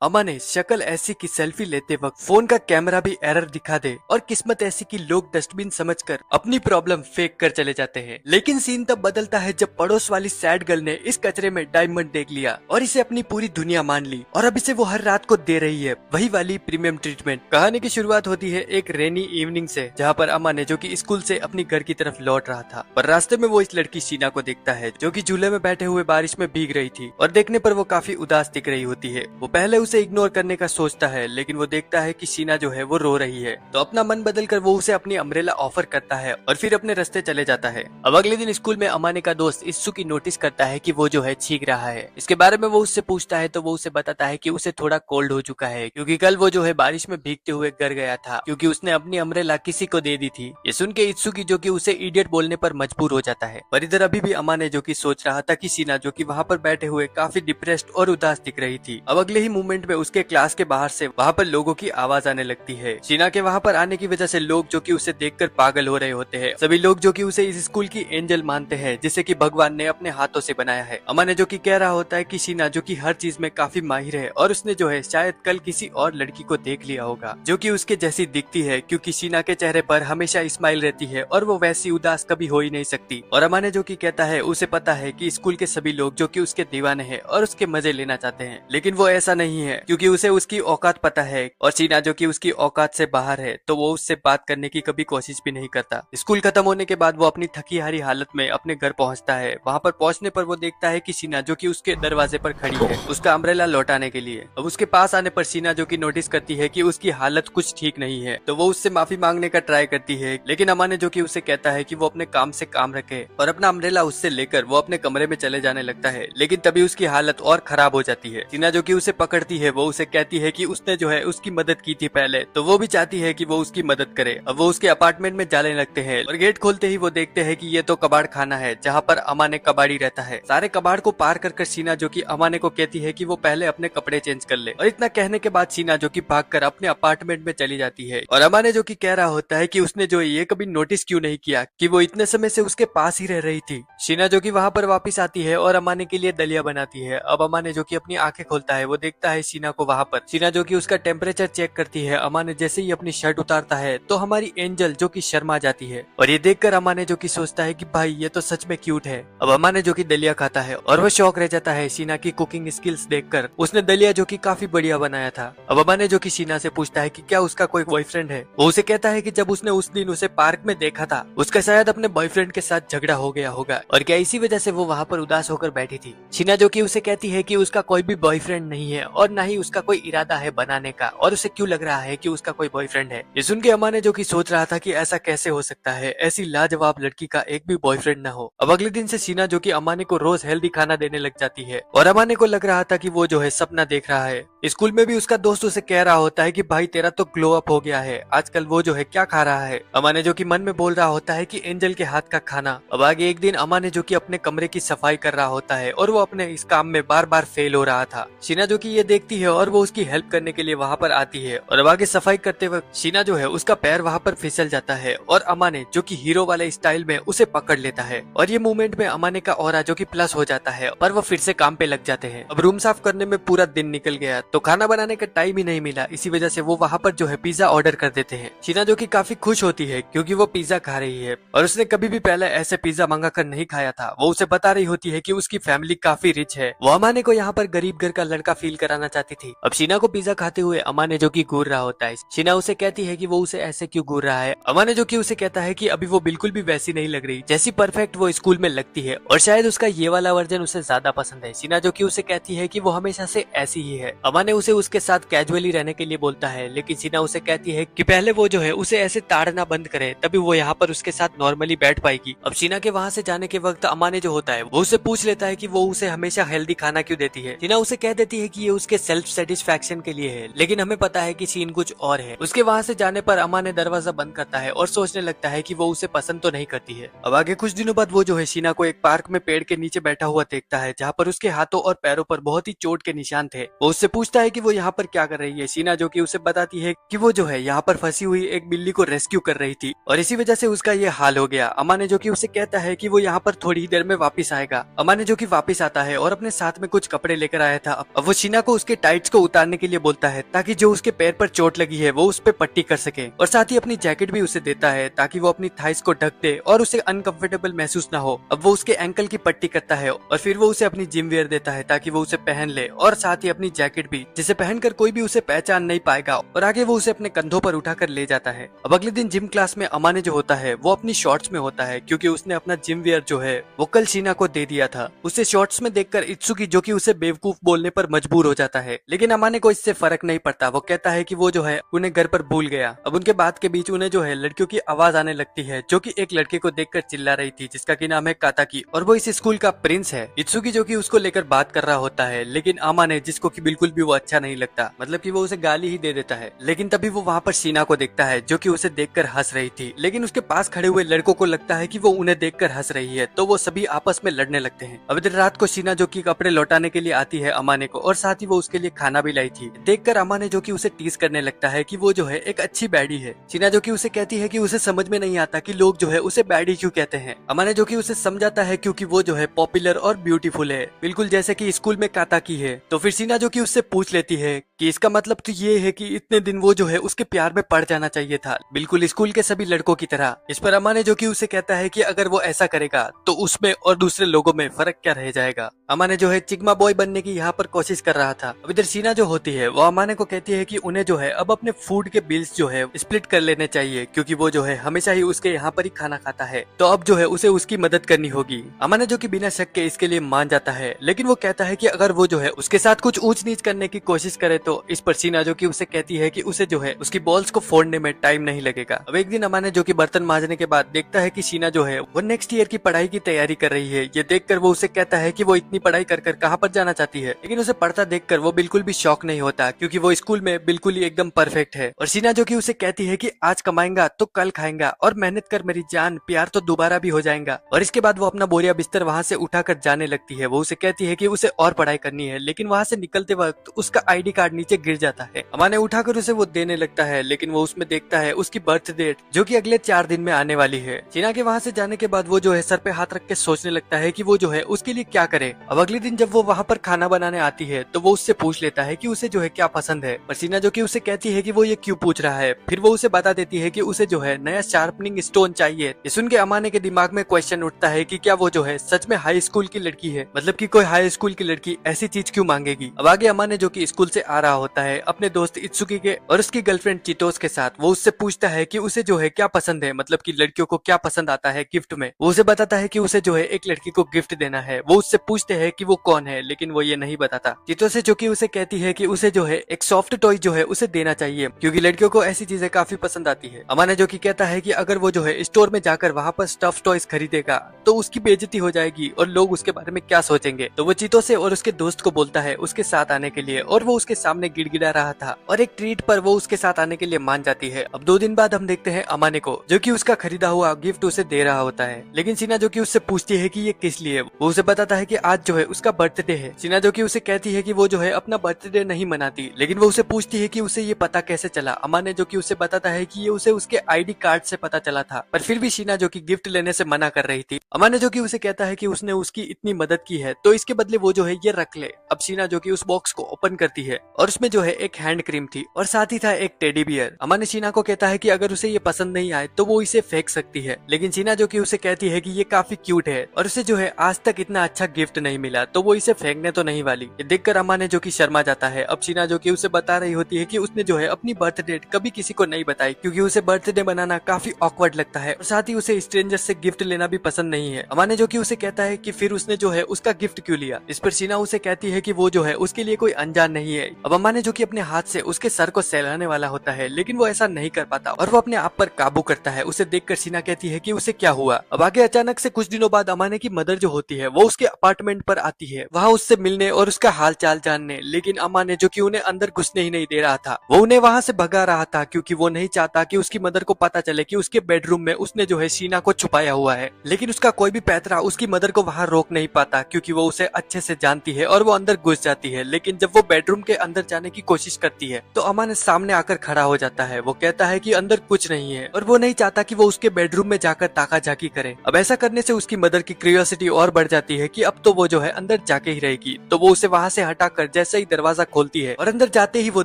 अमा ने शक्ल ऐसी की सेल्फी लेते वक्त फोन का कैमरा भी एरर दिखा दे और किस्मत ऐसी कि लोग डस्टबिन समझकर अपनी प्रॉब्लम फेंक कर चले जाते हैं। लेकिन सीन तब बदलता है जब पड़ोस वाली सैड गर्ल ने इस कचरे में डायमंड देख लिया और इसे अपनी पूरी दुनिया मान ली और अब इसे वो हर रात को दे रही है वही वाली प्रीमियम ट्रीटमेंट। कहानी की शुरुआत होती है एक रेनी इवनिंग से, जहाँ पर अमा ने जो कि स्कूल से अपनी घर की तरफ लौट रहा था, पर रास्ते में वो इस लड़की शीना को देखता है जो कि झूले में बैठे हुए बारिश में भीग रही थी और देखने पर वो काफी उदास दिख रही होती है। वो पहले उसे इग्नोर करने का सोचता है, लेकिन वो देखता है कि शीना जो है वो रो रही है, तो अपना मन बदलकर वो उसे अपनी अम्ब्रेला ऑफर करता है और फिर अपने रास्ते चले जाता है। अब अगले दिन स्कूल में अमाने का दोस्त इत्सुकी नोटिस करता है कि वो जो है छींक रहा है। इसके बारे में वो उससे पूछता है तो वो उसे बताता है कि उसे थोड़ा कोल्ड हो चुका है क्योंकि कल वो जो है बारिश में भीगते हुए घर गया था क्योंकि उसने अपनी अम्ब्रेला किसी को दे दी थी। ये सुन के इत्सुकी जो कि उसे इडियट बोलने पर मजबूर हो जाता है। पर इधर अभी भी अमाने जो कि सोच रहा था कि शीना जो कि वहाँ पर बैठे हुए काफी डिप्रेस्ड और उदास दिख रही थी। अब अगले ही मोमेंट में उसके क्लास के बाहर से वहाँ पर लोगों की आवाज आने लगती है। शीना के वहाँ पर आने की वजह से लोग जो कि उसे देखकर पागल हो रहे होते हैं। सभी लोग जो कि उसे इस स्कूल की एंजल मानते हैं जिसे कि भगवान ने अपने हाथों से बनाया है। अमाने जो कि कह रहा होता है कि शीना जो कि हर चीज में काफी माहिर है और उसने जो है शायद कल किसी और लड़की को देख लिया होगा जो कि उसके जैसी दिखती है, क्योंकि शीना के चेहरे पर हमेशा स्माइल रहती है और वो वैसी उदास कभी हो ही नहीं सकती। और अमाने जो कि कहता है उसे पता है कि स्कूल के सभी लोग जो कि उसके दीवाने हैं और उसके मजे लेना चाहते हैं, लेकिन वो ऐसा नहीं है क्योंकि उसे उसकी औकात पता है और शीना जो कि उसकी औकात से बाहर है तो वो उससे बात करने की कभी कोशिश भी नहीं करता। स्कूल खत्म होने के बाद वो अपनी थकी हारी हालत में अपने घर पहुंचता है। वहाँ पर पहुंचने पर वो देखता है कि शीना जो कि उसके दरवाजे पर खड़ी है उसका अम्ब्रेला लौटाने के लिए। अब उसके पास आने पर शीना जो कि नोटिस करती है कि उसकी हालत कुछ ठीक नहीं है, तो वो उससे माफी मांगने का ट्राई करती है, लेकिन अमाने जो कि उसे कहता है कि वो अपने काम से काम रखे और अपना अम्ब्रेला उससे लेकर वो अपने कमरे में चले जाने लगता है। लेकिन तभी उसकी हालत और खराब हो जाती है। शीना जो कि उसे पकड़ती है, वो उसे कहती है कि उसने जो है उसकी मदद की थी पहले, तो वो भी चाहती है कि वो उसकी मदद करे। अब वो उसके अपार्टमेंट में जाने लगते हैं और गेट खोलते ही वो देखते हैं कि ये तो कबाड़ खाना है जहाँ पर अमाने कबाड़ी रहता है। सारे कबाड़ को पार कर शीना जो कि अमाने को कहती है कि वो पहले अपने कपड़े चेंज कर ले, और इतना कहने के बाद शीना जो कि भागकर अपने अपार्टमेंट में चली जाती है। और अमाने जो कि कह रहा होता है कि उसने जो ये कभी नोटिस क्यों नहीं किया कि वो इतने समय से उसके पास ही रह रही थी। शीना जो कि वहाँ पर वापस आती है और अमाने के लिए दलिया बनाती है। अब अमाने जो कि अपनी आंखें खोलता है, वो देखता है शीना को वहाँ पर। शीना जो कि उसका टेम्परेचर चेक करती है। अमाने जैसे ही अपनी शर्ट उतारता है तो हमारी एंजल जो कि शर्मा जाती है और ये देखकर अमाने जो कि सोचता है कि भाई ये तो सच में क्यूट है। अब अमाने जो कि दलिया खाता है और वो शौक रह जाता है शीना की कुकिंग स्किल्स देखकर। उसने दलिया जो कि काफी बढ़िया बनाया था। अब अमाने जो कि शीना से पूछता है कि क्या उसका कोई बॉयफ्रेंड है। वो उसे कहता है कि जब उसने उस दिन उसे पार्क में देखा था उसका शायद अपने बॉयफ्रेंड के साथ झगड़ा हो गया होगा और क्या इसी वजह से वो वहाँ पर उदास होकर बैठी थी। शीना जो कि उसे कहती है कि उसका कोई भी बॉयफ्रेंड नहीं है और ना ही उसका कोई इरादा है बनाने का, और उसे क्यों लग रहा है कि उसका कोई बॉयफ्रेंड है। ये सुन के अमाने जो कि सोच रहा था कि ऐसा कैसे हो सकता है, ऐसी लाजवाब लड़की का एक भी बॉयफ्रेंड ना हो। अब अगले दिन से शीना जो कि अमाने को रोज हेल्दी खाना देने लग जाती है और अमाने को लग रहा था कि वो जो है सपना देख रहा है। स्कूल में भी उसका दोस्त उसे कह रहा होता है कि भाई तेरा तो ग्लो अप हो गया है, आजकल वो जो है क्या खा रहा है। अमाने जो कि मन में बोल रहा होता है कि एंजल के हाथ का खाना। अब आगे एक दिन अमाने जो कि अपने कमरे की सफाई कर रहा होता है और वो अपने इस काम में बार बार फेल हो रहा था। शीना जो कि ये देखती है और वो उसकी हेल्प करने के लिए वहाँ पर आती है और अब आगे सफाई करते वक्त शीना जो है उसका पैर वहाँ पर फिसल जाता है और अमाने जो कि हीरो वाले स्टाइल में उसे पकड़ लेता है और ये मूवमेंट में अमाने का ऑरा जो कि प्लस हो जाता है पर वो फिर से काम पे लग जाते हैं। अब रूम साफ करने में पूरा दिन निकल गया तो खाना बनाने का टाइम ही नहीं मिला, इसी वजह से वो वहाँ पर जो है पिज्जा ऑर्डर कर देते हैं। शीना जो कि काफी खुश होती है क्योंकि वो पिज्जा खा रही है और उसने कभी भी पहले ऐसे पिज्जा मंगा कर नहीं खाया था। वो उसे बता रही होती है कि उसकी फैमिली काफी रिच है, वो अमाने को यहाँ पर गरीब घर का लड़का फील कराना चाहती थी। अब शीना को पिज्जा खाते हुए अमाने जो कि घूर रहा होता है। शीना उसे कहती है कि वो उसे ऐसे क्यों घूर रहा है। अमाने जो कि उसे कहता है कि अभी वो बिल्कुल भी वैसी नहीं लग रही जैसी परफेक्ट वो स्कूल में लगती है और शायद उसका ये वाला वर्जन उसे ज्यादा पसंद है। शीना जो कि उसे कहती है कि वो हमेशा से ऐसी ही है। अमाने उसे उसके साथ कैजुअली रहने के लिए बोलता है, लेकिन शीना उसे कहती है कि पहले वो जो है उसे ऐसे ताड़ना बंद करे तभी वो यहाँ पर उसके साथ नॉर्मली बैठ पाएगी। अब शीना के वहाँ से जाने के वक्त अमाने जो होता है वो उसे पूछ लेता है कि वो उसे हमेशा हेल्दी खाना क्यों देती है। शीना उसे कह देती है कि ये उसके सेल्फ सेटिस्फैक्शन के लिए है, लेकिन हमें पता है कि सीन कुछ और है। उसके वहाँ से जाने पर अमाने दरवाजा बंद करता है और सोचने लगता है कि वो उसे पसंद तो नहीं करती है। अब आगे कुछ दिनों बाद वो जो है शीना को एक पार्क में पेड़ के नीचे बैठा हुआ देखता है जहाँ पर उसके हाथों और पैरों पर बहुत ही चोट के निशान थे। वो उससे पूछता है कि वो यहाँ पर क्या कर रही है। शीना जो कि उसे बताती है कि वो जो है यहाँ पर फंसी हुई एक बिल्ली को रेस्क्यू कर रही थी और इसी वजह से उसका ये हाल हो गया। अमाने जो कि उसे कहता है कि वो यहाँ पर थोड़ी ही देर में वापस आएगा। अमाने जो कि वापस आता है और अपने साथ में कुछ कपड़े लेकर आया था। अब वो शीना को उसके उसके टाइट्स को उतारने के लिए बोलता है ताकि जो उसके पैर पर चोट लगी है वो उस पे पट्टी कर सके, और साथ ही अपनी जैकेट भी उसे देता है ताकि वो अपनी थाइस को ढक दे और उसे अनकंफर्टेबल महसूस ना हो। अब वो उसके एंकल की पट्टी करता है और फिर वो उसे अपनी जिम वेयर देता है ताकि वो उसे पहन ले, और साथ ही अपनी जैकेट भी, जिसे पहनकर कोई भी उसे पहचान नहीं पाएगा, और आगे वो उसे अपने कंधों पर उठाकर ले जाता है। अब अगले दिन जिम क्लास में अमाने जो होता है वो अपनी शॉर्ट्स में होता है क्योंकि उसने अपना जिम वेयर जो है वो कल शीना को दे दिया था। उसे शॉर्ट्स में देखकर इत्सुकी जो कि उसे बेवकूफ बोलने पर मजबूर हो जाता है, लेकिन अमाने को इससे फर्क नहीं पड़ता। वो कहता है कि वो जो है उन्हें घर पर भूल गया। अब उनके बात के बीच उन्हें जो है लड़कियों की आवाज आने लगती है जो कि एक लड़के को देखकर चिल्ला रही थी जिसका की नाम है काताकी, और वो इस स्कूल का प्रिंस है। इत्सुकी जो कि उसको लेकर बात कर रहा होता है, लेकिन अमाने जिसको कि बिल्कुल भी वो अच्छा नहीं लगता, मतलब कि वो उसे गाली ही दे देता है। लेकिन तभी वो वहाँ पर शीना को देखता है जो कि उसे देखकर हंस रही थी, लेकिन उसके पास खड़े हुए लड़कों को लगता है कि वो उन्हें देखकर हंस रही है, तो वो सभी आपस में लड़ने लगते हैं। अब इधर रात को शीना जो कि कपड़े लौटाने के लिए आती है अमाने को, और साथ ही वो उसके लिए खाना भी लाई थी। देखकर अमाने जो कि उसे टीज करने लगता है कि वो जो है एक अच्छी बैडी है। शीना जो कि उसे कहती है कि उसे समझ में नहीं आता कि लोग जो है उसे बैडी क्यों कहते हैं। अमाने जो कि उसे समझाता है क्योंकि वो जो है पॉपुलर और ब्यूटीफुल है, बिल्कुल जैसे कि स्कूल में काताकी है। तो फिर शीना जो कि उससे पूछ लेती है कि इसका मतलब तो ये है कि इतने दिन वो जो है उसके प्यार में पड़ जाना चाहिए था, बिल्कुल स्कूल के सभी लड़कों की तरह। इस पर अमाने जो कि उसे कहता है कि अगर वो ऐसा करेगा तो उसमें और दूसरे लोगों में फर्क क्या रह जाएगा। अमाने जो है चिग्मा बॉय बनने की यहाँ पर कोशिश कर रहा था। अब इधर शीना जो होती है वो अमाने को कहती है कि उन्हें जो है अब अपने फूड के बिल्स जो है स्प्लिट कर लेने चाहिए, क्योंकि वो जो है हमेशा ही उसके यहाँ पर ही खाना खाता है, तो अब जो है उसे उसकी मदद करनी होगी। अमाने जो कि बिना शक के इसके लिए मान जाता है, लेकिन वो कहता है कि अगर वो जो है उसके साथ कुछ ऊंच नीच करने की कोशिश करे तो। इस पर शीना जो कि उसे कहती है कि उसे जो है उसकी बॉल्स को फोड़ने में टाइम नहीं लगेगा। अब एक दिन अमाने जो कि बर्तन मांजने के बाद देखता है कि शीना जो है वो नेक्स्ट ईयर की पढ़ाई की तैयारी कर रही है। ये देखकर वो उसे कहता है कि वो इतनी पढ़ाई कर कर कहाँ पर जाना चाहती है, लेकिन उसे पढ़ता देखकर वो बिल्कुल भी शौक नहीं होता क्योंकि वो स्कूल में बिल्कुल ही एकदम परफेक्ट है। और शीना जो कि उसे कहती है कि आज कमाएगा तो कल खाएगा, और मेहनत कर मेरी जान, प्यार तो दोबारा भी हो जाएगा। और इसके बाद वो अपना बोरिया बिस्तर वहाँ से उठाकर जाने लगती है। वो उसे कहती है कि उसे और पढ़ाई करनी है, लेकिन वहाँ से निकलते वक्त उसका आईडी कार्ड नीचे गिर जाता है। अमाने उठाकर उसे वो देने लगता है, लेकिन वो उसमें देखता है उसकी बर्थ डेट जो कि अगले 4 दिन में आने वाली है। शीना के वहाँ से जाने के बाद वो जो है सर पे हाथ रख के सोचने लगता है कि वो जो है उसके लिए क्या करे। अब अगले दिन जब वो वहाँ पर खाना बनाने आती है तो वो उससे पूछ लेता है कि उसे जो है क्या पसंद है, पर शीना जो कि उसे कहती है कि वो ये क्यों पूछ रहा है। फिर वो उसे बता देती है कि उसे जो है नया शार्पनिंग स्टोन चाहिए। ये सुन के अमाने के दिमाग में क्वेश्चन उठता है कि क्या वो जो है सच में हाई स्कूल की लड़की है, मतलब कि कोई हाई स्कूल की लड़की ऐसी चीज क्यों मांगेगी। अब आगे अमाने जो कि स्कूल से आ रहा होता है अपने दोस्त इत्सुकी के और उसकी गर्लफ्रेंड चितोस के साथ, वो उससे पूछता है कि उसे जो है क्या पसंद है, मतलब कि लड़कियों को क्या पसंद आता है गिफ्ट में। वो उसे बताता है कि उसे जो है एक लड़की को गिफ्ट देना है। वो उससे पूछते हैं कि वो कौन है, लेकिन वो ये नहीं बताता। चितोस जो कि उसे कहती है कि उसे जो है एक सॉफ्ट टॉय जो है उसे देना चाहिए क्योंकि लड़कियों को ऐसी चीजें काफी पसंद आती है। अमाने जो कि कहता है कि अगर वो जो है स्टोर में जाकर वहाँ पर स्टफ टॉयज खरीदेगा तो उसकी बेइज्जती हो जाएगी और लोग उसके बारे में क्या सोचेंगे। तो वो चितोसे और उसके दोस्त को बोलता है उसके साथ आने के लिए, और वो उसके सामने गिड़गिड़ा रहा था और एक ट्रीट पर वो उसके साथ आने के लिए मान जाती है। अब 2 दिन बाद हम देखते हैं अमाने को जो कि उसका खरीदा हुआ गिफ्ट उसे दे रहा होता है, लेकिन शीना जो कि उससे पूछती है कि ये किस लिए। वो उसे बताता है कि आज जो है उसका बर्थडे है। शीना जो कि उसे कहती है कि वो जो है अपना बर्थडे नहीं मनाती, लेकिन वो उसे पूछती है कि उसे ये पता कैसे चला। अमाने जो कि उसे बताता है कि ये उसे उसके आईडी कार्ड से पता चला था, पर फिर भी शीना जो कि गिफ्ट लेने से मना कर रही थी। अमाने जो कि उसे कहता है कि उसने उसकी इतनी मदद की है तो इसके बदले वो जो है ये रख ले। अब शीना जो कि उस बॉक्स को ओपन करती है और उसमें जो है एक हैंड क्रीम थी और साथ ही था एक टेडी बियर। अमाने शीना को कहता है कि अगर उसे ये पसंद नहीं आए तो वो इसे फेंक सकती है, लेकिन शीना जो कि उसे कहती है कि ये काफी क्यूट है और उसे जो है आज तक इतना अच्छा गिफ्ट नहीं मिला, तो वो इसे फेंकने तो नहीं वाली। ये देखकर अमाने जो कि शर्मा जाता है। अब शीना जो कि उसे बता रही होती है कि उसने जो है अपनी बर्थ डेट कभी किसी को नहीं बताई क्योंकि उसे बर्थडे बनाना काफी ऑकवर्ड लगता है और साथ ही उसे स्ट्रेंजर से गिफ्ट लेना भी पसंद नहीं है। अमाने जो कि उसे कहता है कि फिर उसने जो है उसका गिफ्ट क्यों लिया। इस पर शीना उसे कहती है कि वो जो है उसके लिए कोई अनजान नहीं है। अब अमाने जो कि अपने हाथ से उसके सर को सहलाने वाला होता है, लेकिन वो ऐसा नहीं कर पाता और वो अपने आप पर काबू करता है। उसे देखकर शीना कहती है कि उसे क्या हुआ। अब आगे अचानक से कुछ दिनों बाद अमाने की मदर जो होती है वो उसके अपार्टमेंट पर आती है, वहाँ उससे मिलने और उसका हाल चाल जानने, लेकिन अमाने जो कि उन्हें अंदर घुसने ही नहीं दे रहा था। वो उन्हें वहाँ से भगा रहा था क्योंकि वो नहीं चाहता कि उसकी मदर को पता चले कि उसके बेडरूम में उसने जो है शीना को छुपाया हुआ है। लेकिन उसका कोई भी पैतरा उसकी मदर को वहाँ रोक नहीं पाता क्योंकि वो उसे अच्छे से जानती है और वो अंदर घुस जाती है। लेकिन जब वो बेडरूम के अंदर जाने की कोशिश करती है तो अमाने सामने आकर खड़ा हो जाता है। वो कहता है कि अंदर कुछ नहीं है और वो नहीं चाहता कि वो उसके बेडरूम में जाकर ताका झाकी करे। अब ऐसा करने से उसकी मदर की क्यूरियोसिटी और बढ़ जाती है कि अब तो वो जो है अंदर जाके ही रहेगी, तो वो उसे वहाँ से हटाकर जैसे ही दरवाजा खोलती है और अंदर जाते ही वो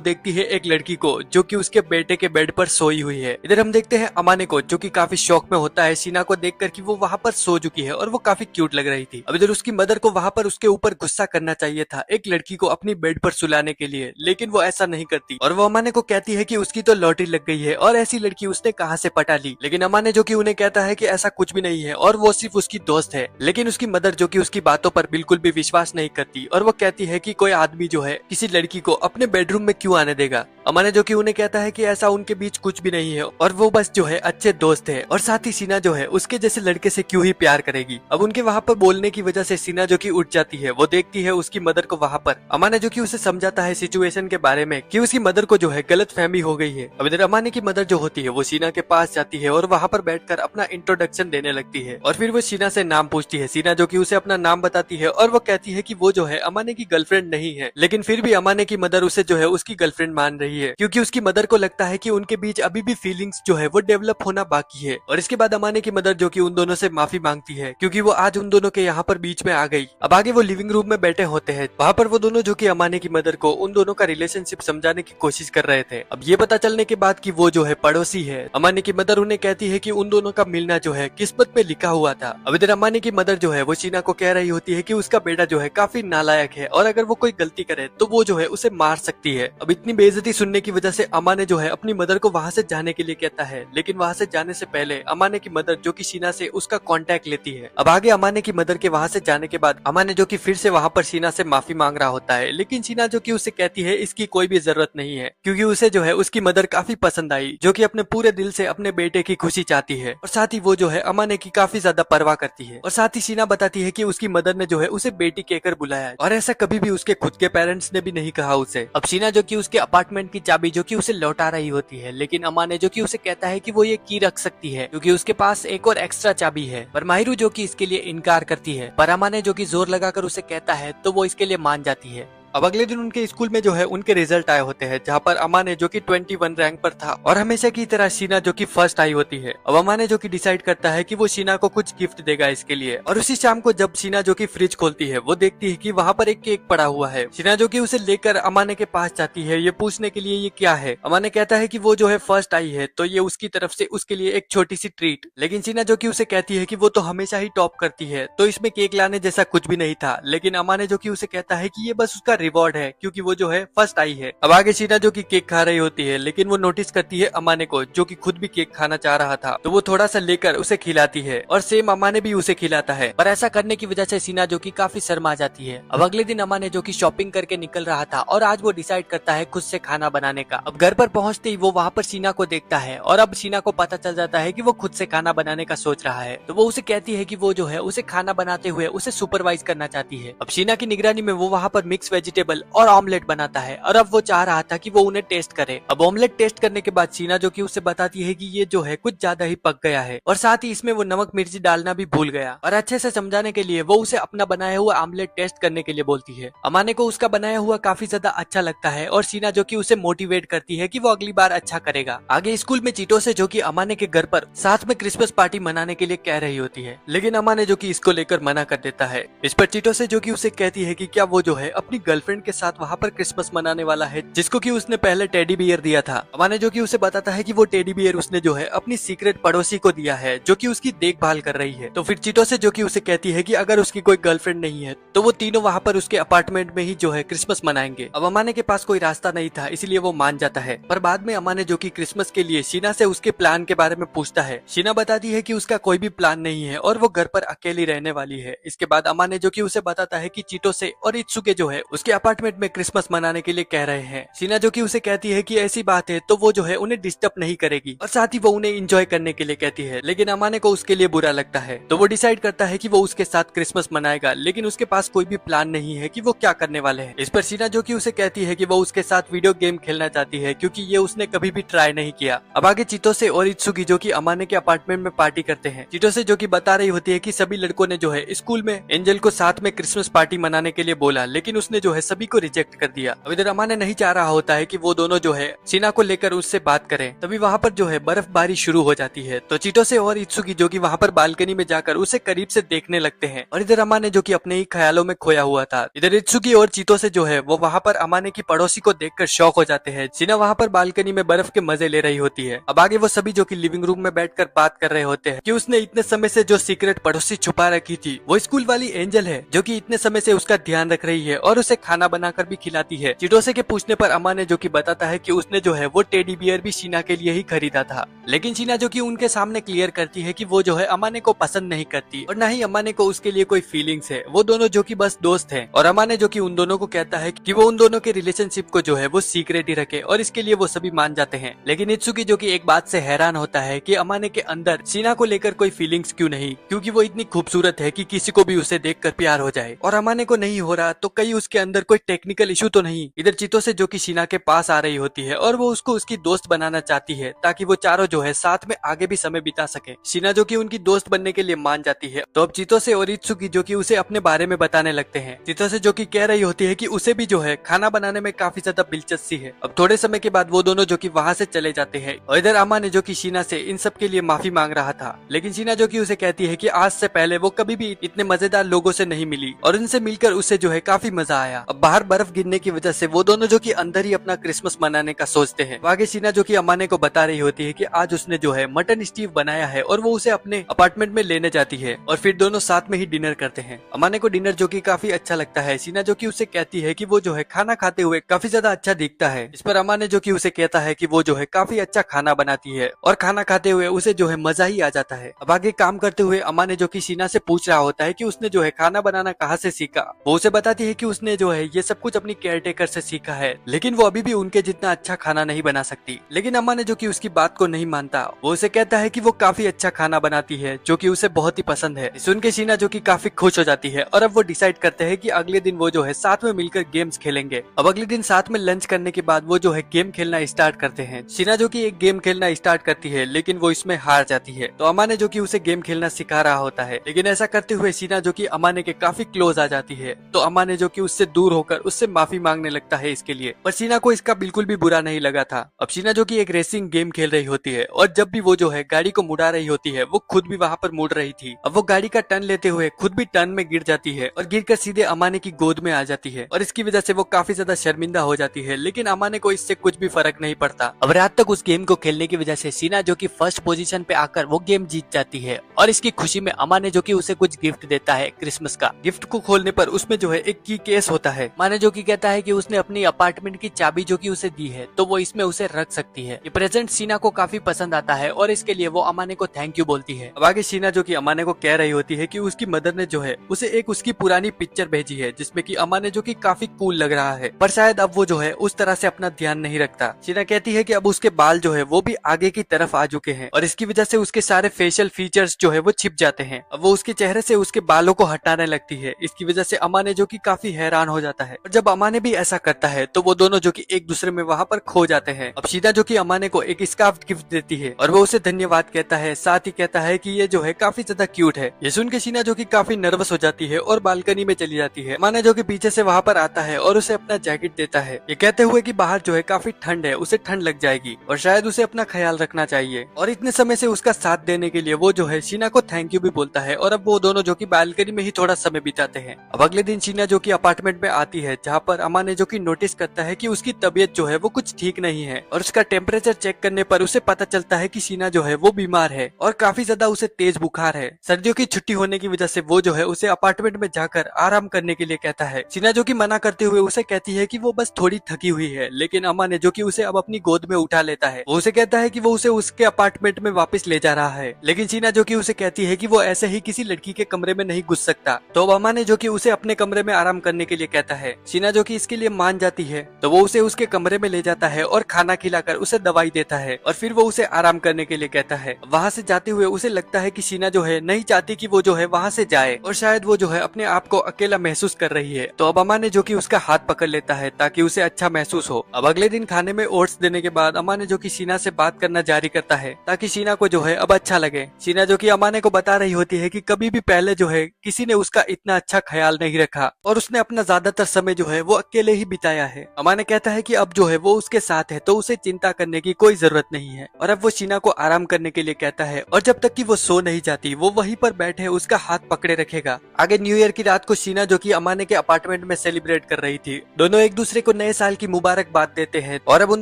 देखती है एक लड़की को जो कि उसके बेटे के बेड पर सोई हुई है। इधर हम देखते हैं अमाने को जो कि काफी शौक में होता है शीना को देखकर कि वो वहाँ पर सो चुकी है और वो काफी क्यूट लग रही थी। अब इधर उसकी मदर को वहाँ पर उसके ऊपर गुस्सा करना चाहिए था एक लड़की को अपनी बेड पर सुलाने के लिए, लेकिन वो ऐसा नहीं करती और वो अमाने को कहती है कि उसकी तो लॉटरी लग गई है और ऐसी लड़की उसने कहाँ से पटा ली। लेकिन अमाने जो कि उन्हें कहता है कि ऐसा कुछ भी नहीं है और वो सिर्फ उसकी दोस्त है। लेकिन उसकी मदर जो कि उसकी बातों पर बिल्कुल भी विश्वास नहीं करती और वो कहती है कि कोई आदमी जो है किसी लड़की को अपने बेडरूम में क्यों आने देगा। अमाने जो कि उन्हें कहता है कि ऐसा उनके बीच कुछ भी नहीं है और वो बस जो है अच्छे दोस्त है और साथ ही शीना जो है उसके जैसे लड़के से क्यों ही प्यार करेगी। अब उनके वहाँ पर बोलने की वजह से शीना जो कि उठ जाती है, वो देखती है उसकी मदर को वहाँ पर। अमाने जो कि उसे समझाता है सिचुएशन के बारे में कि उसकी मदर को जो है गलत फहमी हो गई है। अब इधर अमाने की मदर जो होती है वो शीना के पास जाती है और वहाँ पर बैठकर अपना इंट्रोडक्शन देने लगती है और फिर वो शीना से नाम पूछती है। शीना जो कि उसे अपना नाम बताती है और वो कहती है कि वो जो है अमाने की गर्लफ्रेंड नहीं है, लेकिन फिर भी अमाने की मदर उसे जो है उसकी गर्लफ्रेंड मान रही है क्योंकि उसकी मदर को लगता है कि उनके बीच अभी भी फीलिंग्स जो है वो डेवलप होना बाकी है। और इसके बाद अमाने की मदर जो कि उन दोनों से माफी मांगती है क्योंकि वो आज उन दोनों के यहाँ पर बीच में आ गई। अब आगे वो लिविंग रूम में बैठे होते हैं, वहाँ पर वो दोनों जो कि अमाने की मदर को उन दोनों का रिलेशनशिप समझाने की कोशिश कर रहे थे। अब ये पता चलने के बाद कि वो जो है पड़ोसी है, अमाने की मदर उन्हें कहती है कि उन दोनों का मिलना जो है किस्मत में लिखा हुआ था। अब इधर अमाने की मदर जो है वो शीना को कह रही होती है कि उसका बेटा जो है काफी नालायक है और अगर वो कोई गलती करे तो वो जो है उसे मार सकती है। अब इतनी बेइज्जती सुनने की वजह से अमाने जो है अपनी मदर को वहाँ से जाने के लिए कहता है, लेकिन वहाँ से जाने से पहले अमाने की मदर जो कि शीना से उसका कांटेक्ट लेती है। अब आगे अमाने की मदर के वहाँ से जाने के बाद अमाने जो कि फिर से वहाँ पर शीना से माफी मांग रहा होता है, लेकिन शीना जो कि उसे कहती है इसकी कोई भी जरूरत नहीं है क्योंकि उसे जो है उसकी मदर काफी पसंद आई जो कि अपने पूरे दिल से अपने बेटे की खुशी चाहती है और साथ ही वो जो है अमाने की काफी ज्यादा परवाह करती है। और साथ ही शीना बताती है कि उसकी मदर ने जो है उसे बेटी कहकर बुलाया और ऐसा कभी भी उसके खुद के पेरेंट्स ने भी नहीं कहा उसे। अब शीना जो कि उसके अपार्टमेंट की चाबी जो कि उसे लौटा रही होती है, लेकिन अमाने जो कि उसे कहता है कि वो ये की रख सकती है क्योंकि उसके पास एक और एक्स्ट्रा चाबी है। पर माहिरू जो कि इसके लिए इनकार करती है, पर अमाने जो कि जोर लगाकर उसे कहता है तो वो इसके लिए मान जाती है। अब अगले दिन उनके स्कूल में जो है उनके रिजल्ट आए होते हैं, जहाँ पर अमाने जो कि 21 रैंक पर था और हमेशा की तरह शीना जो कि फर्स्ट आई होती है। अब अमाने जो कि डिसाइड करता है कि वो शीना को कुछ गिफ्ट देगा इसके लिए। और उसी शाम को जब शीना जो कि फ्रिज खोलती है वो देखती है कि वहाँ पर एक केक पड़ा हुआ है। शीना जो कि उसे लेकर अमाने के पास जाती है ये पूछने के लिए ये क्या है। अमाने कहता है कि वो जो है फर्स्ट आई है तो ये उसकी तरफ से उसके लिए एक छोटी सी ट्रीट। लेकिन शीना जो कि उसे कहती है कि वो तो हमेशा ही टॉप करती है तो इसमें केक लाने जैसा कुछ भी नहीं था। लेकिन अमाने जो कि उसे कहता है कि ये बस उसका रिवॉर्ड है क्योंकि वो जो है फर्स्ट आई है। अब आगे शीना जो कि केक खा रही होती है, लेकिन वो नोटिस करती है अमाने को जो कि खुद भी केक खाना चाह रहा था, तो वो थोड़ा सा लेकर उसे खिलाती है और सेम अमाने भी उसे खिलाता है। पर ऐसा करने की वजह से शीना जो कि काफी शर्मा जाती है। अब अगले दिन अमाने जो कि शॉपिंग करके निकल रहा था और आज वो डिसाइड करता है खुद से खाना बनाने का। अब घर पर पहुंचते ही वो वहाँ पर शीना को देखता है और अब शीना को पता चल जाता है कि वो खुद से खाना बनाने का सोच रहा है, तो वो उसे कहती है कि वो जो है उसे खाना बनाते हुए उसे सुपरवाइज करना चाहती है। अब शीना की निगरानी में वो वहाँ पर मिक्स वेजिटेबल और ऑमलेट बनाता है और अब वो चाह रहा था कि वो उन्हें टेस्ट करे। अब ऑमलेट टेस्ट करने के बाद शीना जो कि उसे बताती है कि ये जो है कुछ ज्यादा ही पक गया है और साथ ही इसमें वो नमक मिर्ची डालना भी भूल गया। और अच्छे से समझाने के लिए वो उसे अपना बनाया हुआ ऑमलेट टेस्ट करने के लिए बोलती है। अमाने को उसका बनाया हुआ काफी ज्यादा अच्छा लगता है और शीना जो कि उसे मोटिवेट करती है कि वो अगली बार अच्छा करेगा। आगे स्कूल में चीटो से जो कि अमाने के घर पर साथ में क्रिसमस पार्टी मनाने के लिए कह रही होती है, लेकिन अमाने जो कि इसको लेकर मना कर देता है। इस पर चीटो से जो कि उसे कहती है कि क्या वो जो है अपनी गर्लफ्रेंड के साथ वहाँ पर क्रिसमस मनाने वाला है जिसको कि उसने पहले टेडी बियर दिया था। अमाने जो कि उसे बताता है कि वो टेडी बियर उसने जो है अपनी सीक्रेट पड़ोसी को दिया है जो कि उसकी देखभाल कर रही है। तो फिर चीटो से जो कि उसे कहती है कि अगर उसकी कोई गर्लफ्रेंड नहीं है तो वो तीनों वहाँ पर उसके अपार्टमेंट में ही जो है क्रिसमस मनाएंगे। अब अमाने के पास कोई रास्ता नहीं था इसलिए वो मान जाता है। पर बाद में अमाने जो कि क्रिसमस के लिए शीना से उसके प्लान के बारे में पूछता है। शीना बताती है कि उसका कोई भी प्लान नहीं है और वो घर पर अकेली रहने वाली है। इसके बाद अमाने जो कि उसे बताता है कि चीटो से और इत्सुके जो है उसके अपार्टमेंट में क्रिसमस मनाने के लिए कह रहे हैं। शीना जो कि उसे कहती है कि ऐसी बात है तो वो जो है उन्हें डिस्टर्ब नहीं करेगी और साथ ही वो उन्हें एंजॉय करने के लिए कहती है। लेकिन अमाने को उसके लिए बुरा लगता है तो वो डिसाइड करता है कि वो उसके साथ क्रिसमस मनाएगा, लेकिन उसके पास कोई भी प्लान नहीं है कि वो क्या करने वाले हैं। इस पर शीना जो कि उसे कहती है कि वो उसके साथ वीडियो गेम खेलना चाहती है क्योंकि ये उसने कभी भी ट्राई नहीं किया। अब आगे चीतो से और इत्सुकी जो कि अमाने के अपार्टमेंट में पार्टी करते हैं। चीतो से जो कि बता रही होती है कि सभी लड़कों ने जो है स्कूल में एंजल को साथ में क्रिसमस पार्टी मनाने के लिए बोला, लेकिन उसने जो है है सभी को रिजेक्ट कर दिया। अब इधर अमाने नहीं चाह रहा होता है कि वो दोनों जो है शीना को लेकर उससे बात करें। तभी वहाँ पर जो है बर्फबारी शुरू हो जाती है। तो चिटोसे और इत्सुकी जो कि वहाँ पर बालकनी में जाकर उसे करीब से देखने लगते हैं और इधर अमाने जो कि अपने ही ख्यालों में खोया हुआ था। इधर इत्सुकी और चिटोसे जो है वो वहाँ पर अमाने की पड़ोसी को देखकर शॉक हो जाते हैं। शीना वहाँ पर बालकनी में बर्फ के मजे ले रही होती है। अब आगे वो सभी जो कि लिविंग रूम में बैठकर बात कर रहे होते हैं कि उसने इतने समय से जो सीक्रेट पड़ोसी छुपा रखी थी वो स्कूल वाली एंजल है जो कि इतने समय से उसका ध्यान रख रही है और उसे खाना बनाकर भी खिलाती है। चिटोसे के पूछने पर अमाने जो कि बताता है कि उसने जो है वो टेडी बियर भी शीना के लिए ही खरीदा था। लेकिन शीना जो कि उनके सामने क्लियर करती है कि वो जो है अमाने को पसंद नहीं करती और न ही अमाने को उसके लिए कोई फीलिंग्स है। वो दोनों जो कि बस दोस्त हैं और अमाने जो कि उन दोनों को कहता है कि वो उन दोनों के रिलेशनशिप को जो है वो सीक्रेट ही रखे और इसके लिए वो सभी मान जाते हैं। लेकिन इत्सुकी जो कि एक बात से हैरान होता है कि अमाने के अंदर शीना को लेकर कोई फीलिंग्स क्यों नहीं, क्योंकि वो इतनी खूबसूरत है कि किसी को भी उसे देखकर प्यार हो जाए और अमाने को नहीं हो रहा तो कहीं उसके अंदर कोई टेक्निकल इशू तो नहीं। इधर चिटोसे जो कि शीना के पास आ रही होती है और वो उसको उसकी दोस्त बनाना चाहती है ताकि वो चारों जो है साथ में आगे भी समय बिता सके। शीना जो कि उनकी दोस्त बनने के लिए मान जाती है। तो अब चिटोसे और इत्सुकी जो कि उसे अपने बारे में बताने लगते हैं। चिटोसे जो कि कह रही होती है कि उसे भी जो है खाना बनाने में काफी ज्यादा दिलचस्पी है। अब थोड़े समय के बाद वो दोनों जो कि वहाँ से चले जाते हैं और इधर अमाने जो कि शीना से इन सब के लिए माफी मांग रहा था। लेकिन शीना जो कि उसे कहती है कि आज से पहले वो कभी भी इतने मजेदार लोगों से नहीं मिली और उनसे मिलकर उसे जो है काफी मजा आया। अब बाहर बर्फ गिरने की वजह से वो दोनों जो कि अंदर ही अपना क्रिसमस मनाने का सोचते हैं। आगे शीना जो कि अमाने को बता रही होती है कि आज उसने जो है मटन स्टीव बनाया है और वो उसे अपने अपार्टमेंट में लेने जाती है और फिर दोनों साथ में ही डिनर करते हैं। अमाने को डिनर जो कि काफी अच्छा लगता है। शीना जो कि उसे कहती है कि वो जो है खाना खाते हुए काफी ज्यादा अच्छा दिखता है। इस पर अमाने जो कि उसे कहता है कि वो जो है काफी अच्छा खाना बनाती है और खाना खाते हुए उसे जो है मजा ही आ जाता है। अब आगे काम करते हुए अमाने जो कि शीना से पूछ रहा होता है कि उसने जो है खाना बनाना कहाँ से सीखा। वो उसे बताती है कि उसने जो है ये सब कुछ अपनी केयरटेकर से सीखा है, लेकिन वो अभी भी उनके जितना अच्छा खाना नहीं बना सकती। लेकिन अमाने जो कि उसकी बात को नहीं मानता। वो उसे कहता है कि वो काफी अच्छा खाना बनाती है जो कि उसे बहुत ही पसंद है। सुन के शीना जो कि काफी खुश हो जाती है और अब वो डिसाइड करते हैं कि अगले दिन वो जो है साथ में मिलकर गेम्स खेलेंगे। अब अगले दिन साथ में लंच करने के बाद वो जो है गेम खेलना स्टार्ट करते हैं। शीना जो कि एक गेम खेलना स्टार्ट करती है लेकिन वो इसमें हार जाती है। तो अमाने जो कि उसे गेम खेलना सिखा रहा होता है, लेकिन ऐसा करते हुए शीना जो कि अमाने के काफी क्लोज आ जाती है। तो अमाने जो कि उससे दूर होकर उससे माफी मांगने लगता है इसके लिए, पर शीना को इसका बिल्कुल भी बुरा नहीं लगा था। अब शीना जो कि एक रेसिंग गेम खेल रही होती है और जब भी वो जो है गाड़ी को मुड़ा रही होती है वो खुद भी वहाँ पर मुड़ रही थी। अब वो गाड़ी का टर्न लेते हुए खुद भी टर्न में गिर जाती है और गिरकर सीधे अमाने की गोद में आ जाती है और इसकी वजह से वो काफी ज्यादा शर्मिंदा हो जाती है। लेकिन अमाने को इससे कुछ भी फर्क नहीं पड़ता। अब रात तक उस गेम को खेलने की वजह से शीना जो कि फर्स्ट पोजीशन पे आकर वो गेम जीत जाती है और इसकी खुशी में अमाने जो कि उसे कुछ गिफ्ट देता है क्रिसमस का। गिफ्ट को खोलने पर उसमें जो है एक की केस होता है। माने जो कि कहता है कि उसने अपनी अपार्टमेंट की चाबी जो कि उसे दी है तो वो इसमें उसे रख सकती है। ये प्रेजेंट शीना को काफी पसंद आता है और इसके लिए वो अमाने को थैंक यू बोलती है। अब आगे शीना जो कि अमाने को कह रही होती है कि उसकी मदर ने जो है उसे एक उसकी पुरानी पिक्चर भेजी है जिसमें कि अमाने जो कि काफी कूल लग रहा है, पर शायद अब वो जो है उस तरह से अपना ध्यान नहीं रखता। शीना कहती है कि अब उसके बाल जो है वो भी आगे की तरफ आ चुके हैं और इसकी वजह से उसके सारे फेशियल फीचर्स जो है वो छिप जाते हैं। अब वो उसके चेहरे से उसके बालों को हटाने लगती है। इसकी वजह से अमाने जो कि काफी हैरान हो जाता है और जब अमाने भी ऐसा करता है तो वो दोनों जो कि एक दूसरे में वहाँ पर खो जाते हैं। अब शीना जो कि अमाने को एक स्कार्फ गिफ्ट देती है और वो उसे धन्यवाद कहता है, साथ ही कहता है कि ये जो है काफी ज्यादा क्यूट है। ये सुन के शीना जो कि काफी नर्वस हो जाती है और बालकनी में चली जाती है। अमाने जो कि पीछे से वहाँ पर आता है और उसे अपना जैकेट देता है, ये कहते हुए कि बाहर जो है काफी ठंड है, उसे ठंड लग जाएगी और शायद उसे अपना ख्याल रखना चाहिए। और इतने समय से उसका साथ देने के लिए वो जो है शीना को थैंक यू भी बोलता है और अब वो दोनों जो कि बालकनी में ही थोड़ा समय बिताते हैं। अब अगले दिन शीना जो कि अपार्टमेंट में आती है जहाँ पर अमाने जो कि नोटिस करता है कि उसकी तबीयत जो है वो कुछ ठीक नहीं है और उसका टेम्परेचर चेक करने पर उसे पता चलता है कि शीना जो है वो बीमार है और काफी ज्यादा उसे तेज बुखार है। सर्दियों की छुट्टी होने की वजह से वो जो है उसे अपार्टमेंट में जाकर आराम करने के लिए कहता है। शीना जो कि मना करते हुए उसे कहती है कि वो बस थोड़ी थकी हुई है, लेकिन अमाने जो कि उसे अब अपनी गोद में उठा लेता है। वो उसे कहता है कि वो उसे उसके अपार्टमेंट में वापस ले जा रहा है, लेकिन शीना जो कि उसे कहती है कि वो ऐसे ही किसी लड़की के कमरे में नहीं घुस सकता। तो अब अमाने जो कि उसे अपने कमरे में आराम करने के लिए कहता है। शीना जो कि इसके लिए मान जाती है तो वो उसे उसके कमरे में ले जाता है और खाना खिलाकर उसे दवाई देता है और फिर वो उसे आराम करने के लिए कहता है। वहाँ से जाते हुए उसे लगता है कि शीना जो है नहीं चाहती कि वो जो है वहाँ से जाए और शायद वो जो है अपने आप को अकेला महसूस कर रही है। तो अब अमाने जो कि उसका हाथ पकड़ लेता है ताकि उसे अच्छा महसूस हो। अब अगले दिन खाने में ओट्स देने के बाद अमाने जो कि शीना से बात करना जारी करता है ताकि शीना को जो है अब अच्छा लगे। शीना जो कि अमाने को बता रही होती है कि कभी भी पहले जो है किसी ने उसका इतना अच्छा ख्याल नहीं रखा और उसने अपना ज्यादा ज्यादातर समय जो है वो अकेले ही बिताया है। अमाने कहता है कि अब जो है वो उसके साथ है तो उसे चिंता करने की कोई जरूरत नहीं है, और अब वो शीना को आराम करने के लिए कहता है, और जब तक कि वो सो नहीं जाती वो वहीं पर बैठे उसका हाथ पकड़े रखेगा। आगे न्यू ईयर की रात को शीना जो कि अमाने के अपार्टमेंट में सेलिब्रेट कर रही थी, दोनों एक दूसरे को नए साल की मुबारकबाद देते हैं, और अब उन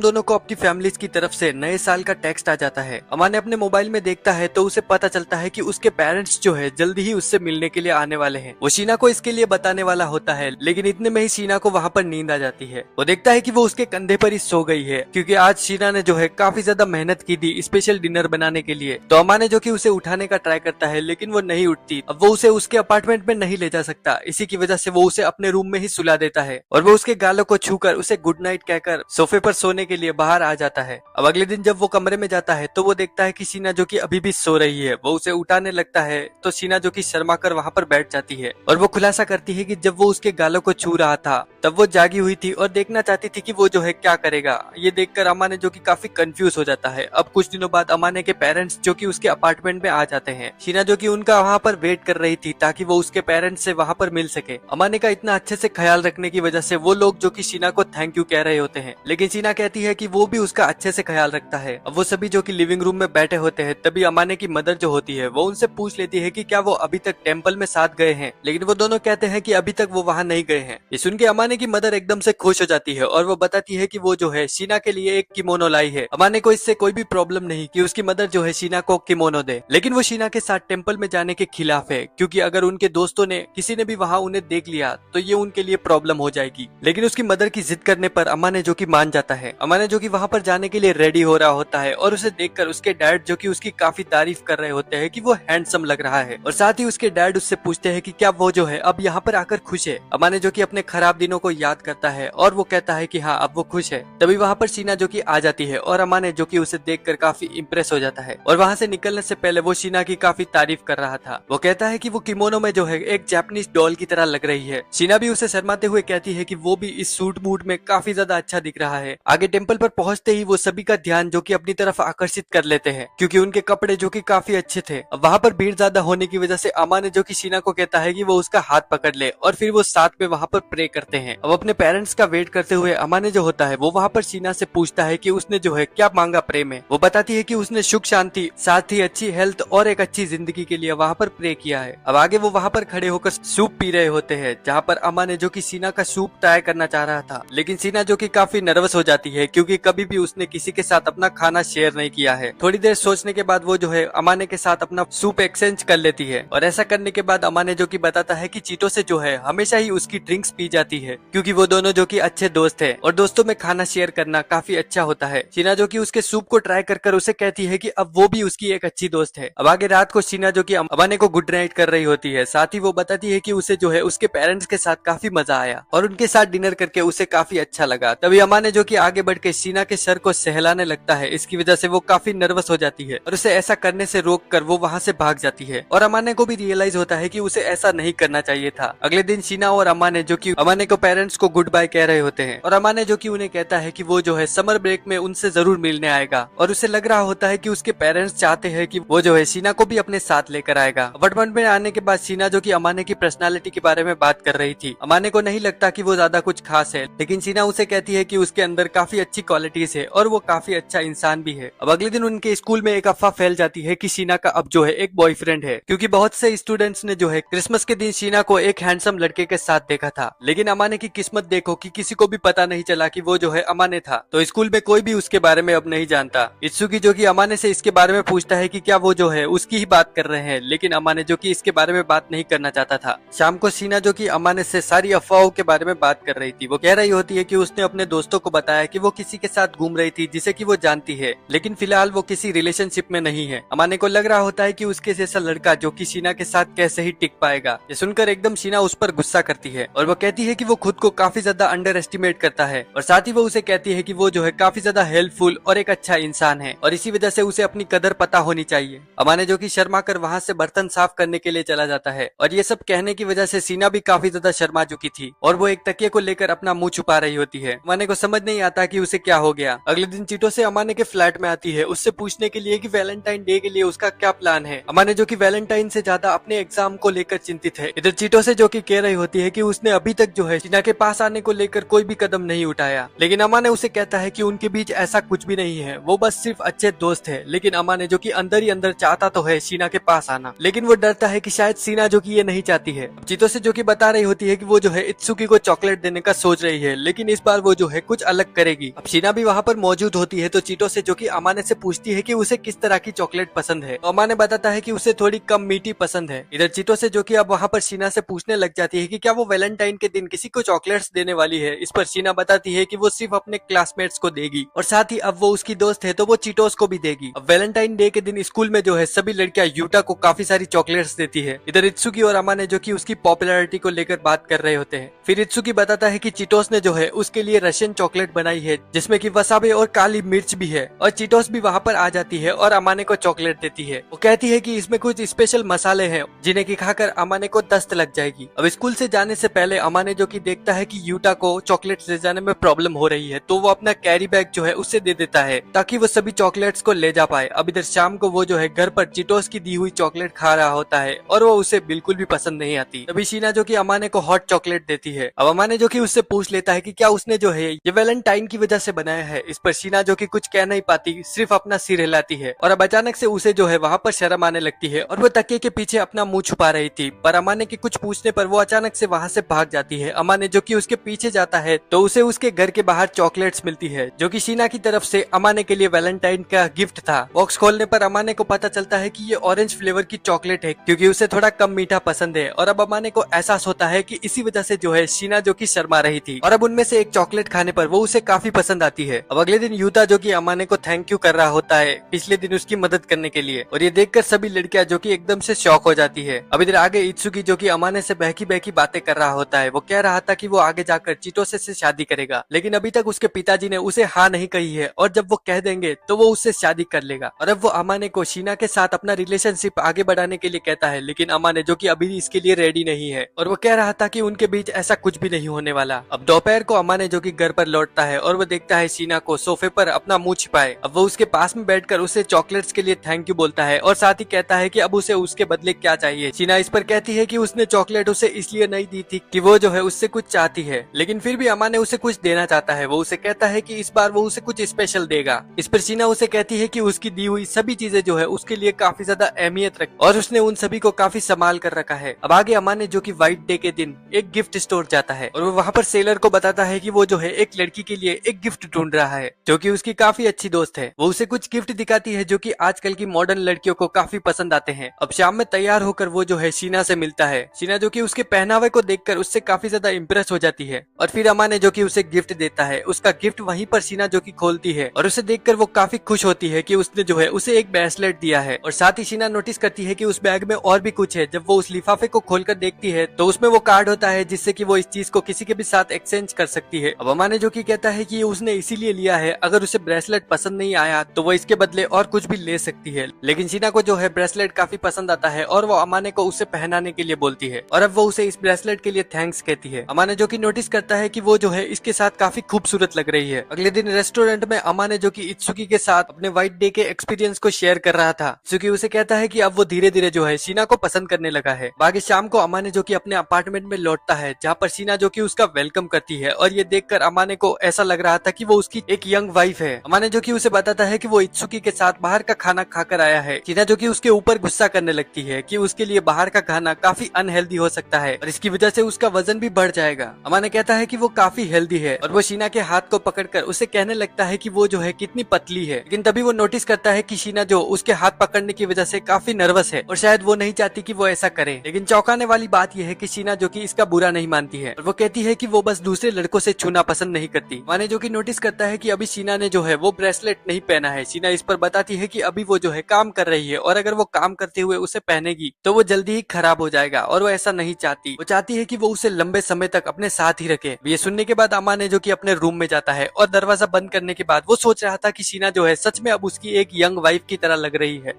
दोनों को अपनी फैमिलीज की तरफ से नए साल का टेक्स्ट आ जाता है। अमाने अपने मोबाइल में देखता है तो उसे पता चलता है कि उसके पेरेंट्स जो है जल्दी ही उससे मिलने के लिए आने वाले हैं। वो शीना को इसके लिए बताने वाला होता है, लेकिन इतने में ही शीना को वहाँ पर नींद आ जाती है। वो देखता है कि वो उसके कंधे पर ही सो गई है, क्योंकि आज शीना ने जो है काफी ज्यादा मेहनत की थी स्पेशल डिनर बनाने के लिए। तो अमाने जो कि उसे उठाने का ट्राई करता है, लेकिन वो नहीं उठती। अब वो उसे उसके अपार्टमेंट में नहीं ले जा सकता, इसी की वजह से वो उसे अपने रूम में ही सुला देता है, और वो उसके गालों को छूकर उसे गुड नाइट कहकर सोफे पर सोने के लिए बाहर आ जाता है। अब अगले दिन जब वो कमरे में जाता है तो वो देखता है कि शीना जो कि अभी भी सो रही है। वो उसे उठाने लगता है तो शीना जो कि शर्मा कर वहाँ पर बैठ जाती है, और वो खुलासा करती है कि जब वो उसके गालों को छू रहा था तब वो जागी हुई थी और देखना चाहती थी कि वो जो है क्या करेगा। ये देखकर अमाने जो कि काफी कंफ्यूज हो जाता है। अब कुछ दिनों बाद अमाने के पेरेंट्स जो कि उसके अपार्टमेंट में आ जाते हैं। शीना जो कि उनका वहाँ पर वेट कर रही थी ताकि वो उसके पेरेंट्स से वहाँ पर मिल सके। अमाने का इतना अच्छे से ख्याल रखने की वजह से वो लोग जो कि शीना को थैंक यू कह रहे होते हैं, लेकिन शीना कहती है कि वो भी उसका अच्छे से ख्याल रखता है। अब वो सभी जो कि लिविंग रूम में बैठे होते हैं, तभी अमाने की मदर जो होती है वो उनसे पूछ लेती है कि क्या वो अभी तक टेम्पल में साथ गए हैं, लेकिन वो दोनों कहते हैं कि अभी तक वो वहाँ नहीं गए हैं। ये सुन के अमाने की मदर एकदम से खुश हो जाती है और वो बताती है कि वो जो है शीना के लिए एक किमोनो लाई है। अमाने को इससे कोई भी प्रॉब्लम नहीं कि उसकी मदर जो है शीना को किमोनो दे, लेकिन वो शीना के साथ टेम्पल में जाने के खिलाफ है, क्योंकि अगर उनके दोस्तों ने किसी ने भी वहाँ उन्हें देख लिया तो ये उनके लिए प्रॉब्लम हो जाएगी। लेकिन उसकी मदर की जिद करने पर अमाने जो कि मान जाता है। अमाने जो कि वहाँ पर जाने के लिए रेडी हो रहा होता है, और उसे देखकर उसके डैड जो कि उसकी काफी तारीफ कर रहे होते हैं कि वो हैंडसम लग रहा है, और साथ ही उसके डैड उससे पूछते हैं कि क्या वो जो है अब यहाँ पर आकर खुश है। अमाने जो कि अपने खराब दिनों को याद करता है और वो कहता है कि हाँ अब वो खुश है। तभी वहाँ पर शीना जो कि आ जाती है, और अमाने जो कि उसे देखकर काफी इंप्रेस हो जाता है, और वहाँ से निकलने से पहले वो शीना की काफी तारीफ कर रहा था। वो कहता है कि वो किमोनो में जो है एक जापानीज डॉल की तरह लग रही है। शीना भी उसे शर्माते हुए कहती है कि वो भी इस सूट बूट में काफी ज्यादा अच्छा दिख रहा है। आगे टेम्पल पर पहुंचते ही वो सभी का ध्यान जो कि अपनी तरफ आकर्षित कर लेते हैं, क्योंकि उनके कपड़े जो कि काफी अच्छे थे। अब वहाँ पर भीड़ ज्यादा होने की वजह से अमाने जो कि शीना को कहता है कि वो उसका हाथ पकड़ ले, और फिर वो साथ में वहाँ पर प्रे करते हैं। अब अपने पेरेंट्स का वेट करते हुए अमाने जो होता है वो वहाँ पर शीना से पूछता है कि उसने जो है क्या मांगा प्रे में। वो बताती है कि उसने सुख शांति, साथ ही अच्छी हेल्थ और एक अच्छी जिंदगी के लिए वहाँ पर प्रे किया है। अब आगे वो वहाँ पर खड़े होकर सूप पी रहे होते हैं, जहाँ पर अमाने जो कि शीना का सूप ट्राई करना चाह रहा था, लेकिन शीना जो कि काफी नर्वस हो जाती है, क्योंकि कभी भी उसने किसी के साथ अपना खाना शेयर नहीं किया है। थोड़ी देर सोचने के बाद वो जो है अमाने के साथ अपना सूप एक्सचेंज कर लेती है, और ऐसा करने के बाद अमाने जो कि बताता है कि चीटो से जो है हमेशा ही उसकी ड्रिंक्स पी जाती है, क्योंकि वो दोनों जो कि अच्छे दोस्त हैं, और दोस्तों में खाना शेयर करना काफी अच्छा होता है। शीना जो कि उसके सूप को ट्राई कर उसे कहती है कि अब वो भी उसकी एक अच्छी दोस्त है। अब आगे रात को शीना जो कि अमाने को गुड नाइट कर रही होती है, साथ ही वो बताती है कि उसे जो है उसके पेरेंट्स के साथ काफी मजा आया, और उनके साथ डिनर करके उसे काफी अच्छा लगा। तभी अमाने जो कि आगे बढ़ के शीना के सर को सहलाने लगता है, इसकी वजह से वो काफी नर्वस हो जाती है, और उसे ऐसा करने से रोक कर वो वहाँ से भाग जाती है, और अमाने को भी रियलाइज होता है कि उसे ऐसा नहीं करना चाहिए था। अगले दिन शीना और अमाने जो कि अमाने को पेरेंट्स को गुड बाय कह रहे होते हैं, और अमाने जो कि उन्हें कहता है कि वो जो है समर ब्रेक में उनसे जरूर मिलने आएगा, और उसे लग रहा होता है कि उसके पेरेंट्स चाहते हैं कि वो जो है शीना को भी अपने साथ लेकर आएगा। अपार्टमेंट में आने के बाद शीना जो कि अमाने की पर्सनालिटी के बारे में बात कर रही थी। अमाने को नहीं लगता कि वो ज्यादा कुछ खास है, लेकिन शीना उसे कहती है कि उसके अंदर काफी अच्छी क्वालिटीज है और वो काफी अच्छा इंसान भी है। अब अगले दिन उनके स्कूल में एक अफवाह फैल जाती है कि शीना का अब जो है एक बॉयफ्रेंड है, क्योंकि बहुत से स्टूडेंट्स ने जो है क्रिसमस के दिन शीना को एक हैंडसम लड़के के साथ देखा था, लेकिन अमाने की किस्मत देखो कि किसी को भी पता नहीं चला कि वो जो है अमाने था। तो स्कूल में कोई भी उसके बारे में अब नहीं जानता। इत्सुकी जो कि अमाने से इसके बारे में पूछता है कि क्या वो जो है उसकी ही बात कर रहे हैं, लेकिन अमाने जो कि इसके बारे में बात नहीं करना चाहता था। शाम को शीना जो कि अमाने से सारी अफवाहों के बारे में बात कर रही थी। वो कह रही होती है कि उसने अपने दोस्तों को बताया कि वो किसी के साथ घूम रही थी जिसे कि वो जानती है, लेकिन फिलहाल वो किसी रिलेशनशिप में नहीं है। अमाने को लग रहा होता है कि उसके जैसा लड़का जो कि शीना के साथ कैसे ही टिक पाएगा। ये सुनकर एकदम शीना उस पर गुस्सा करती है, और वो कहती है कि वो खुद को काफी ज्यादा अंडर एस्टिमेट करता है, और साथ ही वो उसे कहती है कि वो जो है काफी ज्यादा हेल्पफुल और एक अच्छा इंसान है, और इसी वजह से उसे अपनी कदर पता होनी चाहिए। अमाने जो कि शर्मा कर वहाँ से बर्तन साफ करने के लिए चला जाता है, और ये सब कहने की वजह से शीना भी काफी ज्यादा शर्मा चुकी थी, और वो एक तकिए को लेकर अपना मुंह छुपा रही होती है। अमाने को समझ नहीं आता कि उसे क्या हो गया। अगले दिन चीटो से अमाने के फ्लैट में आती है, उससे पूछने के लिए कि वैलेंटाइन डे के लिए उसका क्या प्लान है। अमाने जो कि वैलेंटाइन से ज्यादा अपने एग्जाम को लेकर चिंतित है। इधर चीटो से जो कि कह रही होती है कि उसने उसने अभी तक जो है शीना के पास आने को लेकर कोई भी कदम नहीं उठाया। लेकिन अमा ने उसे कहता है कि उनके बीच ऐसा कुछ भी नहीं है, वो बस सिर्फ अच्छे दोस्त है। लेकिन अमा ने जो कि अंदर ही अंदर चाहता तो है शीना के पास आना, लेकिन वो डरता है कि शायद शीना जो कि ये नहीं चाहती है। चीतो से जो कि बता रही होती है कि वो जो है इत्सुकी को चॉकलेट देने का सोच रही है, लेकिन इस बार वो जो है कुछ अलग करेगी। अब शीना भी वहाँ पर मौजूद होती है तो चीतो से जो कि अमाने से पूछती है कि उसे किस तरह की चॉकलेट पसंद है। तो अमाने बताता है कि उसे थोड़ी कम मीठी पसंद है। इधर चीतो से जो कि अब वहाँ पर शीना से पूछने लग जाती है कि क्या वो वैलेंटाइन के दिन किसी को चॉकलेट्स देने वाली है। इस पर शीना बताती है कि वो सिर्फ अपने क्लासमेट्स को देगी और साथ ही अब वो उसकी दोस्त है तो वो चीटोस को भी देगी। अब वैलेंटाइन डे के दिन स्कूल में जो है सभी लड़कियां यूटा को काफी सारी चॉकलेट्स देती है। इधर इत्सुकी और अमाने जो कि उसकी पॉपुलैरिटी को लेकर बात कर रहे होते हैं। फिर इत्सुकी बताता है कि चीटोस ने जो है उसके लिए रशियन चॉकलेट बनाई है जिसमें कि वसाबे और काली मिर्च भी है, और चीटोस भी वहाँ पर आ जाती है और अमाने को चॉकलेट देती है। वो कहती है कि इसमें कुछ स्पेशल मसाले हैं जिन्हें की खाकर अमाने को दस्त लग जाएगी। अब स्कूल से जाने से पहले अमाने जो कि देखता है कि यूटा को चॉकलेट्स ले जाने में प्रॉब्लम हो रही है तो वो अपना कैरी बैग जो है उससे दे देता है ताकि वो सभी चॉकलेट्स को ले जा पाए। अब इधर शाम को वो जो है घर पर चीटोस की दी हुई चॉकलेट खा रहा होता है और वो उसे बिल्कुल भी पसंद नहीं आती। तभी शीना जो कि अमाने को हॉट चॉकलेट देती है। अब अमाने जो कि उससे पूछ लेता है कि क्या उसने जो है ये वैलेंटाइन की वजह से बनाया है। इस पर शीना जो कि कुछ कह नहीं पाती, सिर्फ अपना सिर हिलाती है और अब अचानक से उसे जो है वहाँ पर शर्म आने लगती है और वो तकिए के पीछे अपना मुंह छुपा रही थी। पर अमाने के कुछ पूछने पर वो अचानक से वहाँ से भाग जाती है। अमाने जो कि उसके पीछे जाता है तो उसे उसके घर के बाहर चॉकलेट्स मिलती है जो कि शीना की तरफ से अमाने के लिए वैलेंटाइन का गिफ्ट था। बॉक्स खोलने पर अमाने को पता चलता है कि ये ऑरेंज फ्लेवर की चॉकलेट है क्योंकि उसे थोड़ा कम मीठा पसंद है। और अब अमाने को एहसास होता है कि इसी वजह से जो है शीना जो कि शर्मा रही थी और अब उनमें से एक चॉकलेट खाने पर वो उसे काफी पसंद आती है। अब अगले दिन यूता जो कि अमाने को थैंक यू कर रहा होता है पिछले दिन उसकी मदद करने के लिए, और ये देखकर सभी लड़कियां जो कि एकदम से शॉक हो जाती है। अब इधर आगे इत्सुकी जो कि अमाने से बहकी बहकी बातें कर रहा होता है। वो कह रहा था कि वो आगे जाकर चिटोसे से शादी करेगा, लेकिन अभी तक उसके पिताजी ने उसे हाँ नहीं कही है और जब वो कह देंगे तो वो उससे शादी कर लेगा। और अब वो अमाने को शीना के साथ अपना रिलेशनशिप आगे बढ़ाने के लिए कहता है, लेकिन अमाने जो कि अभी इसके लिए रेडी नहीं है और वो कह रहा था कि उनके बीच ऐसा कुछ भी नहीं होने वाला। अब दोपहर को अमाने जो कि घर पर लौटता है और वो देखता है शीना को सोफे पर अपना मुंह छिपाए। अब वो उसके पास में बैठकर उसे चॉकलेट्स के लिए थैंक यू बोलता है और साथ ही कहता है कि अब उसे उसके बदले क्या चाहिए। शीना इस पर कहती है कि उसने चॉकलेट उसे इसलिए नहीं दी थी कि वो जो है उससे कुछ चाहती है, लेकिन फिर भी अमाने उसे कुछ देना चाहता है। वो उसे कहता है कि इस बार वो उसे कुछ स्पेशल देगा। इस पर शीना उसे कहती है कि उसकी दी हुई सभी चीजें जो है उसके लिए काफी ज्यादा अहमियत रख और उसने उन सभी को काफी संभाल कर रखा है। अब आगे अमाने जो कि व्हाइट डे के दिन एक गिफ्ट स्टोर जाता है और वो वहाँ पर सेलर को बताता है कि वो जो है एक लड़की के लिए एक गिफ्ट ढूंढ रहा है जो कि उसकी काफी अच्छी दोस्त है। वो उसे कुछ गिफ्ट दिखाती है जो कि आजकल की मॉडर्न लड़कियों को काफी पसंद आते हैं। अब शाम में तैयार होकर वो जो है शीना से मिलता है। शीना जो कि उसके पहनावे को देखकर उससे काफी ज्यादा इम्प्रेस हो जाती है और फिर अमाने जो कि उसे गिफ्ट देता है। उसका गिफ्ट वहीं पर शीना जो कि खोलती है और उसे देखकर वो काफी खुश होती है कि उसने जो है उसे एक ब्रेसलेट दिया है। और साथ ही शीना नोटिस करती है कि उस बैग में और भी कुछ है। जब वो उस लिफाफे को खोलकर देखती है तो उसमें वो कार्ड होता है जिससे कि वो इस चीज को किसी के भी साथ एक्सचेंज कर सकती है। अब अमाने जो कि कहता है कि उसने इसीलिए लिया है, अगर उसे ब्रेसलेट पसंद नहीं आया तो वो इसके बदले और कुछ भी ले सकती है। लेकिन शीना को जो है ब्रेसलेट काफी पसंद आता है और वो अमाने को उसे पहनाने के लिए बोलती है और अब वो उसे इस ब्रेसलेट के लिए थैंक्स कहती है। अमाने जो कि नोटिस करता है कि वो जो है इसके साथ काफी खूबसूरत लग रही है। अगले दिन रेस्टोरेंट में अमाने जो कि इत्सुकी के साथ अपने व्हाइट डे के एक्सपीरियंस को शेयर कर रहा था। इत्सुकी उसे कहता है कि अब वो धीरे धीरे जो है शीना को पसंद करने लगा है। बाकी शाम को अमाने जो कि अपने अपार्टमेंट में लौटता है जहाँ पर शीना जो कि उसका वेलकम करती है और ये देखकर अमाने को ऐसा लग रहा था कि वो उसकी एक यंग वाइफ है। अमाने जो कि उसे बताता है कि वो इत्सुकी के साथ बाहर का खाना खाकर आया है। शीना जो कि उसके ऊपर गुस्सा करने लगती है कि उसके लिए बाहर का खाना काफी अनहेल्दी हो सकता है और इसकी वजह से उसका वजन भी बढ़ जाएगा। अमाने कहता है कि वो काफी हेल्दी है और वो शीना के हाथ को पकड़कर उसे कहने लगता है कि वो जो है कितनी पतली है। लेकिन तभी वो नोटिस करता है कि शीना जो उसके हाथ पकड़ने की वजह से काफी नर्वस है और शायद वो नहीं चाहती कि वो ऐसा करे। लेकिन चौंकाने वाली बात यह है कि शीना जो कि इसका बुरा नहीं मानती है और वो कहती है कि वो बस दूसरे लड़कों से छूना पसंद नहीं करती। माने जो कि नोटिस करता है कि अभी शीना ने जो है वो ब्रेसलेट नहीं पहना है। शीना इस पर बताती है कि अभी वो जो है काम कर रही है और अगर वो काम करते हुए उसे पहनेगी तो वो जल्दी ही खराब हो जाएगा और वो ऐसा नहीं चाहती। वो चाहती है कि वो उसे लंबे समय तक अपने साथ ही रखे। ये सुनने के बाद अमाने जो कि अपने रूम में जाता है और दरवाजा बंद करने के बाद वो सोच रहा था कि शीना जो है सच में अब उसकी एक यंग वाइफ की तरह लग रही है।